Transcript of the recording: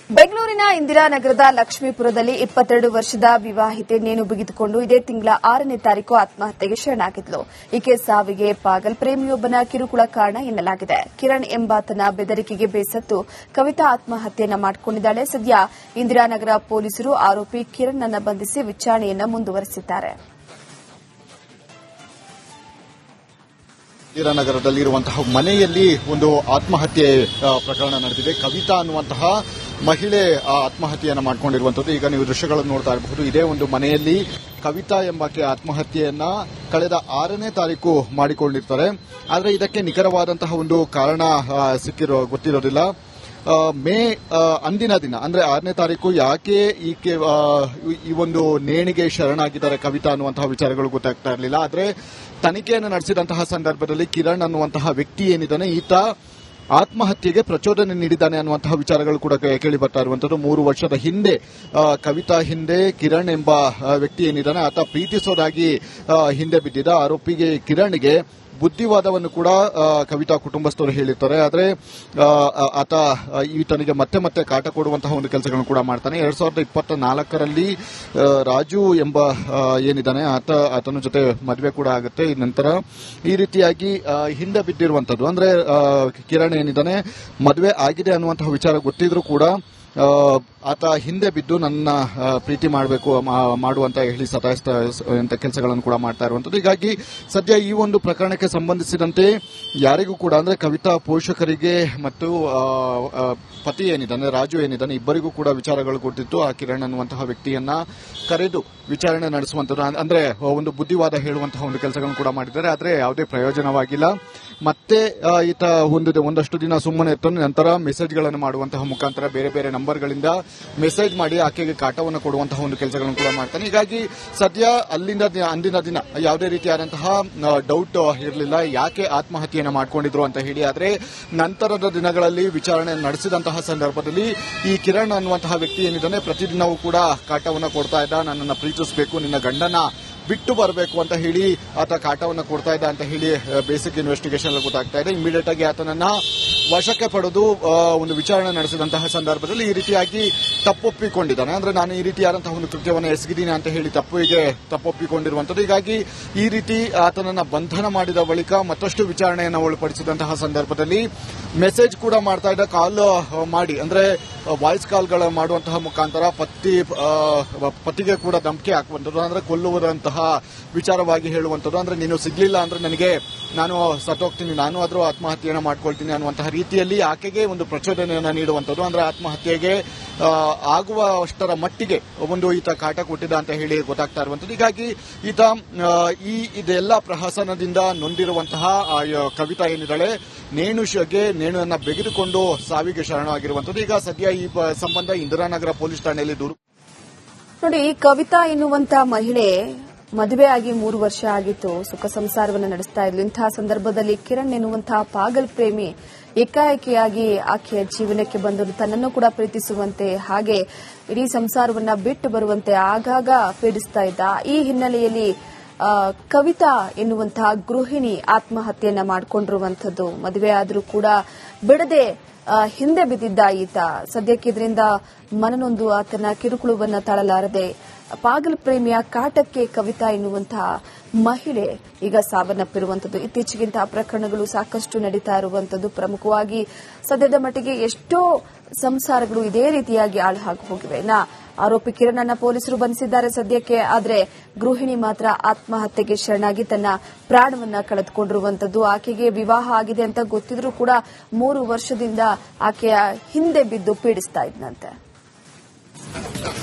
ಬೆಂಗಳೂರಿನ ಇಂದಿರಾನಗರದ ಲಕ್ಷ್ಮೀಪುರದಲ್ಲಿ 22 ವರ್ಷದ ವಿವಾಹಿತೆ ನೇಣು ಬಿಗಿದುಕೊಂಡು ಇದೇ ತಿಂಗಳ 6ನೇ ತಾರೀಕು ಆತ್ಮಹತ್ಯೆಗೆ ಶರಣಾಗಿದ್ಲು. ಈಕೆ ಸಾವಿಗೆ ಪಾಗಲ್ ಪ್ರೇಮಿಯೊಬ್ಬನ ಕಿರುಕುಳ ಕಾರಣ ಎನ್ನಲಾಗಿದೆ. ಕಿರಣ್ ಎಂಬಾತನ ಬೆದರಿಕೆಗೆ ಬೇಸತ್ತು ಕವಿತಾ ಆತ್ಮಹತ್ಯೆಯನ್ನ ಮಾಡಿಕೊಂಡಿದ್ದಾಳೆ. ಸದ್ಯ ಇಂದಿರಾನಗರ ಪೊಲೀಸರು ಆರೋಪಿ ಕಿರಣ್ ಅನ್ನು ಬಂಧಿಸಿ ವಿಚಾರಣೆಯನ್ನು ಮುಂದುವರೆಸಿದ್ದಾರೆ. ಇಂದಿರಾನಗರದಲ್ಲಿರುವಂತಹ ಮನೆಯಲ್ಲಿ ಒಂದು ಆತ್ಮಹತ್ಯೆ ಪ್ರಕರಣ ನಡೆದಿದೆ. ಕವಿತಾ ಅನ್ನುವಂತಹ ಮಹಿಳೆ ಆತ್ಮಹತ್ಯೆಯನ್ನು ಮಾಡಿಕೊಂಡಿರುವಂತದ್ದು. ಈಗ ನೀವು ದೃಶ್ಯಗಳನ್ನು ನೋಡ್ತಾ ಇರಬಹುದು. ಇದೇ ಒಂದು ಮನೆಯಲ್ಲಿ ಕವಿತಾ ಎಂಬಾಕೆ ಆತ್ಮಹತ್ಯೆಯನ್ನ ಕಳೆದ 6ನೇ ತಾರೀಕು ಮಾಡಿಕೊಂಡಿರ್ತಾರೆ. ಆದರೆ ಇದಕ್ಕೆ ನಿಖರವಾದಂತಹ ಒಂದು ಕಾರಣ ಗೊತ್ತಿರೋದಿಲ್ಲ. ಮೇ ಅಂದಿನ ದಿನ ಅಂದ್ರೆ 6ನೇ ತಾರೀಕು ಯಾಕೆ ಈಕೆ ಈ ಒಂದು ನೇಣಿಗೆ ಶರಣಾಗಿದ್ದಾರೆ ಕವಿತಾ ಅನ್ನುವಂತಹ ವಿಚಾರಗಳು ಗೊತ್ತಾಗ್ತಾ ಇರಲಿಲ್ಲ. ಆದರೆ ತನಿಖೆಯನ್ನು ನಡೆಸಿದಂತಹ ಸಂದರ್ಭದಲ್ಲಿ ಕಿರಣ್ ಅನ್ನುವಂತಹ ವ್ಯಕ್ತಿ ಏನಿದ್ದಾನೆ ಈತ ಆತ್ಮಹತ್ಯೆಗೆ ಪ್ರಚೋದನೆ ನೀಡಿದ್ದಾನೆ ಅನ್ನುವಂತಹ ವಿಚಾರಗಳು ಕೂಡ ಕೇಳಿ ಬರ್ತಾ ಇರುವಂತದ್ದು. 3 ವರ್ಷದ ಹಿಂದೆ ಕವಿತಾ ಹಿಂದೆ ಕಿರಣ್ ಎಂಬ ವ್ಯಕ್ತಿ ಏನಿದ್ದಾನೆ ಆತ ಪ್ರೀತಿಸೋದಾಗಿ ಹಿಂದೆ ಬಿದ್ದಿದ್ದ ಆರೋಪಿಗೆ ಕಿರಣ್ಗೆ ಬುದ್ಧಿವಾದವನ್ನು ಕೂಡ ಕವಿತಾ ಕುಟುಂಬಸ್ಥರು ಹೇಳಿರ್ತಾರೆ. ಆದರೆ ಆತ ಈತನಿಗೆ ಮತ್ತೆ ಮತ್ತೆ ಕಾಟ ಕೊಡುವಂತಹ ಒಂದು ಕೆಲಸಗಳನ್ನು ಕೂಡ ಮಾಡ್ತಾನೆ. 2024ರಲ್ಲಿ ರಾಜು ಎಂಬ ಏನಿದ್ದಾನೆ ಆತನ ಜೊತೆ ಮದುವೆ ಕೂಡ ಆಗುತ್ತೆ. ನಂತರ ಈ ರೀತಿಯಾಗಿ ಹಿಂದೆ ಬಿದ್ದಿರುವಂತದ್ದು ಅಂದ್ರೆ ಕಿರಣ್ ಏನಿದ್ದಾನೆ ಮದುವೆ ಆಗಿದೆ ಅನ್ನುವಂತಹ ವಿಚಾರ ಗೊತ್ತಿದ್ರೂ ಕೂಡ ಆತ ಹಿಂದೆ ಬಿದ್ದು ನನ್ನ ಪ್ರೀತಿ ಮಾಡಬೇಕು ಮಾಡುವಂತ ಹೇಳಿ ಸತಾಯಿಸಿದ ಕೆಲಸಗಳನ್ನು ಕೂಡ ಮಾಡ್ತಾ ಇರುವಂತದ್ದು. ಹೀಗಾಗಿ ಸದ್ಯ ಈ ಒಂದು ಪ್ರಕರಣಕ್ಕೆ ಸಂಬಂಧಿಸಿದಂತೆ ಯಾರಿಗೂ ಕೂಡ ಅಂದ್ರೆ ಕವಿತಾ ಪೋಷಕರಿಗೆ ಮತ್ತು ಪತಿ ಏನಿದ್ದಾನೆ ರಾಜು ಏನಿದ್ದಾನೆ ಇಬ್ಬರಿಗೂ ಕೂಡ ವಿಚಾರಗಳು ಗೊತ್ತಿತ್ತು. ಆ ಕಿರಣ್ ಅನ್ನುವಂತಹ ವ್ಯಕ್ತಿಯನ್ನ ಕರೆದು ವಿಚಾರಣೆ ನಡೆಸುವಂತದ್ದು ಅಂದ್ರೆ ಒಂದು ಬುದ್ಧಿವಾದ ಹೇಳುವಂತಹ ಒಂದು ಕೆಲಸಗಳನ್ನು ಕೂಡ ಮಾಡಿದ್ದಾರೆ. ಆದರೆ ಯಾವುದೇ ಪ್ರಯೋಜನವಾಗಿಲ್ಲ. ಮತ್ತೆ ಈತ ಒಂದಷ್ಟು ದಿನ ಸುಮ್ಮನೆ ಇರ್ತಾನೆ. ನಂತರ ಮೆಸೇಜ್ಗಳನ್ನು ಮಾಡುವಂತಹ ಮುಖಾಂತರ ಬೇರೆ ಬೇರೆ ನಂಬರ್ಗಳಿಂದ ಮೆಸೇಜ್ ಮಾಡಿ ಆಕೆಗೆ ಕಾಟವನ್ನು ಕೊಡುವಂತಹ ಒಂದು ಕೆಲಸಗಳನ್ನು ಕೂಡ ಮಾಡ್ತಾನೆ. ಹೀಗಾಗಿ ಸದ್ಯ ಅಂದಿನ ದಿನ ಯಾವುದೇ ರೀತಿಯಾದಂತಹ ಡೌಟ್ ಇರಲಿಲ್ಲ ಯಾಕೆ ಆತ್ಮಹತ್ಯೆಯನ್ನು ಮಾಡಿಕೊಂಡಿದ್ರು ಅಂತ ಹೇಳಿ. ಆದರೆ ನಂತರದ ದಿನಗಳಲ್ಲಿ ವಿಚಾರಣೆ ನಡೆಸಿದಂತಹ ಸಂದರ್ಭದಲ್ಲಿ ಈ ಕಿರಣ್ ಅನ್ನುವಂತಹ ವ್ಯಕ್ತಿ ಏನಿದ್ದಾನೆ ಪ್ರತಿದಿನವೂ ಕೂಡ ಕಾಟವನ್ನು ಕೊಡ್ತಾ ಇದ್ದ. ನನ್ನನ್ನು ಪ್ರೀತಿಸಬೇಕು, ನಿನ್ನ ಗಂಡನ ಬಿಟ್ಟು ಬರಬೇಕು ಅಂತ ಹೇಳಿ ಆತ ಕಾಟವನ್ನು ಕೊಡ್ತಾ ಇದ್ದ ಅಂತ ಹೇಳಿ ಬೇಸಿಕ್ ಇನ್ವೆಸ್ಟಿಗೇಷನ್ ಗೊತ್ತಾಗ್ತಾ ಇದೆ. ಇಮಿಡಿಯೇಟ್ ಆಗಿ ಆತನನ್ನ ವಶಕ್ಕೆ ಪಡೆದು ಒಂದು ವಿಚಾರಣೆ ನಡೆಸಿದಂತಹ ಸಂದರ್ಭದಲ್ಲಿ ಈ ರೀತಿಯಾಗಿ ತಪ್ಪೊಪ್ಪಿಕೊಂಡಿದ್ದಾನೆ. ಅಂದ್ರೆ ನಾನು ಈ ರೀತಿಯಾದಂತಹ ಒಂದು ಕೃತ್ಯವನ್ನು ಎಸಗಿದ್ದೀನಿ ಅಂತ ಹೇಳಿ ತಪ್ಪೊಪ್ಪಿಕೊಂಡಿರುವಂತದ್ದು. ಹೀಗಾಗಿ ಈ ರೀತಿ ಆತನನ್ನ ಬಂಧನ ಮಾಡಿದ ಬಳಿಕ ಮತ್ತಷ್ಟು ವಿಚಾರಣೆಯನ್ನು ಒಳಪಡಿಸಿದಂತಹ ಸಂದರ್ಭದಲ್ಲಿ ಮೆಸೇಜ್ ಕೂಡ ಮಾಡ್ತಾ ಇದ್ದ. ಕಾಲ್ ಮಾಡಿ ಅಂದ್ರೆ ವಾಯ್ಸ್ ಕಾಲ್ಗಳ ಮಾಡುವಂತಹ ಮುಖಾಂತರ ಪತಿಗೆ ಕೂಡ ಧಮಕಿ ಹಾಕುವಂಥದ್ದು ಅಂದ್ರೆ ಕೊಲ್ಲುವುದಂತಹ ವಿಚಾರವಾಗಿ ಹೇಳುವಂಥದ್ದು. ಅಂದ್ರೆ ನೀನು ಸಿಗ್ಲಿಲ್ಲ ಅಂದ್ರೆ ನನಗೆ ನಾನು ಸತ್ತೋಗ್ತೀನಿ, ನಾನು ಆದ್ರೂ ಆತ್ಮಹತ್ಯೆಯನ್ನು ಮಾಡ್ಕೊಳ್ತೀನಿ ಅನ್ನುವಂತಹ ರೀತಿಯಲ್ಲಿ ಆಕೆಗೆ ಒಂದು ಪ್ರಚೋದನೆಯನ್ನು ನೀಡುವಂಥದ್ದು. ಅಂದ್ರೆ ಆತ್ಮಹತ್ಯೆಗೆ ಆಗುವಷ್ಟರ ಮಟ್ಟಿಗೆ ಒಂದು ಈತ ಕಾಟ ಕೊಟ್ಟಿದ್ದ ಅಂತ ಹೇಳಿ ಗೊತ್ತಾಗ್ತಾ ಇರುವಂಥದ್ದು. ಹೀಗಾಗಿ ಈತ ಇದೆಲ್ಲ ಪ್ರಹಸನದಿಂದ ನೊಂದಿರುವಂತಹ ಕವಿತಾ ಏನಿದ್ದಾಳೆ ನೇಣುವನ್ನು ಬೆಗೆದುಕೊಂಡು ಸಾವಿಗೆ ಶರಣವಾಗಿರುವಂಥದ್ದು. ಈಗ ಸದ್ಯ ಈ ಸಂಬಂಧ ಇಂದಿರಾನಗರ ಪೊಲೀಸ್ ಠಾಣೆಯಲ್ಲಿ ದೂರು. ನೋಡಿ, ಕವಿತಾ ಎನ್ನುವಂತ ಮಹಿಳೆ ಮದುವೆ ಆಗಿ 3 ವರ್ಷ ಆಗಿತ್ತು. ಸುಖ ಸಂಸಾರವನ್ನು ನಡೆಸ್ತಾ ಇದ್ಲು. ಇಂತಹ ಸಂದರ್ಭದಲ್ಲಿ ಕಿರಣ್ ಎನ್ನುವಂತಹ ಪಾಗಲ್ ಪ್ರೇಮಿ ಏಕಾಏಕಿಯಾಗಿ ಆಕೆಯ ಜೀವನಕ್ಕೆ ಬಂದು ತನ್ನನ್ನು ಕೂಡ ಪ್ರೀತಿಸುವಂತೆ ಹಾಗೆ ಇಡೀ ಸಂಸಾರವನ್ನ ಬಿಟ್ಟು ಬರುವಂತೆ ಆಗಾಗ ಪೀಡಿಸ್ತಾ ಇದ್ದ. ಈ ಹಿನ್ನೆಲೆಯಲ್ಲಿ ಕವಿತಾ ಎನ್ನುವಂತಹ ಗೃಹಿಣಿ ಆತ್ಮಹತ್ಯೆಯನ್ನ ಮಾಡಿಕೊಂಡಿರುವಂತದ್ದು. ಮದುವೆ ಆದರೂ ಕೂಡ ಬಿಡದೆ ಹಿಂದೆ ಬಿದ್ದಿದ್ದ ಈತ ಸದ್ಯಕ್ಕೆ ಇದರಿಂದ ಮನನೊಂದು ಆತನ ಕಿರುಕುಳವನ್ನ ತಾಳಲಾರದೆ ಪಾಗಲ್ ಪ್ರೇಮಿಯ ಕಾಟಕ್ಕೆ ಕವಿತಾ ಎನ್ನುವಂತಹ ಮಹಿಳೆ ಈಗ ಸಾವನ್ನಪ್ಪಿರುವಂತದ್ದು. ಇತ್ತೀಚೆಗಿಂತಹ ಪ್ರಕರಣಗಳು ಸಾಕಷ್ಟು ನಡೀತಾ ಇರುವಂತದ್ದು. ಪ್ರಮುಖವಾಗಿ ಸದ್ಯದ ಮಟ್ಟಿಗೆ ಎಷ್ಟೋ ಸಂಸಾರಗಳು ಇದೇ ರೀತಿಯಾಗಿ ಹಾಳು ಹೋಗಿವೆ. ಆರೋಪಿ ಕಿರಣ್ ಅನ್ನ ಪೊಲೀಸರು ಬಂಧಿಸಿದ್ದಾರೆ ಸದ್ಯಕ್ಕೆ. ಆದರೆ ಗೃಹಿಣಿ ಮಾತ್ರ ಆತ್ಮಹತ್ಯೆಗೆ ಶರಣಾಗಿ ತನ್ನ ಪ್ರಾಣವನ್ನ ಕಳೆದುಕೊಂಡಿರುವಂತದ್ದು. ಆಕೆಗೆ ವಿವಾಹ ಆಗಿದೆ ಅಂತ ಗೊತ್ತಿದ್ರೂ ಕೂಡ 3 ವರ್ಷದಿಂದ ಆಕೆಯ ಹಿಂದೆ ಬಿದ್ದು ಪೀಡಿಸ್ತಾ ಇದ್ನಂತೆ.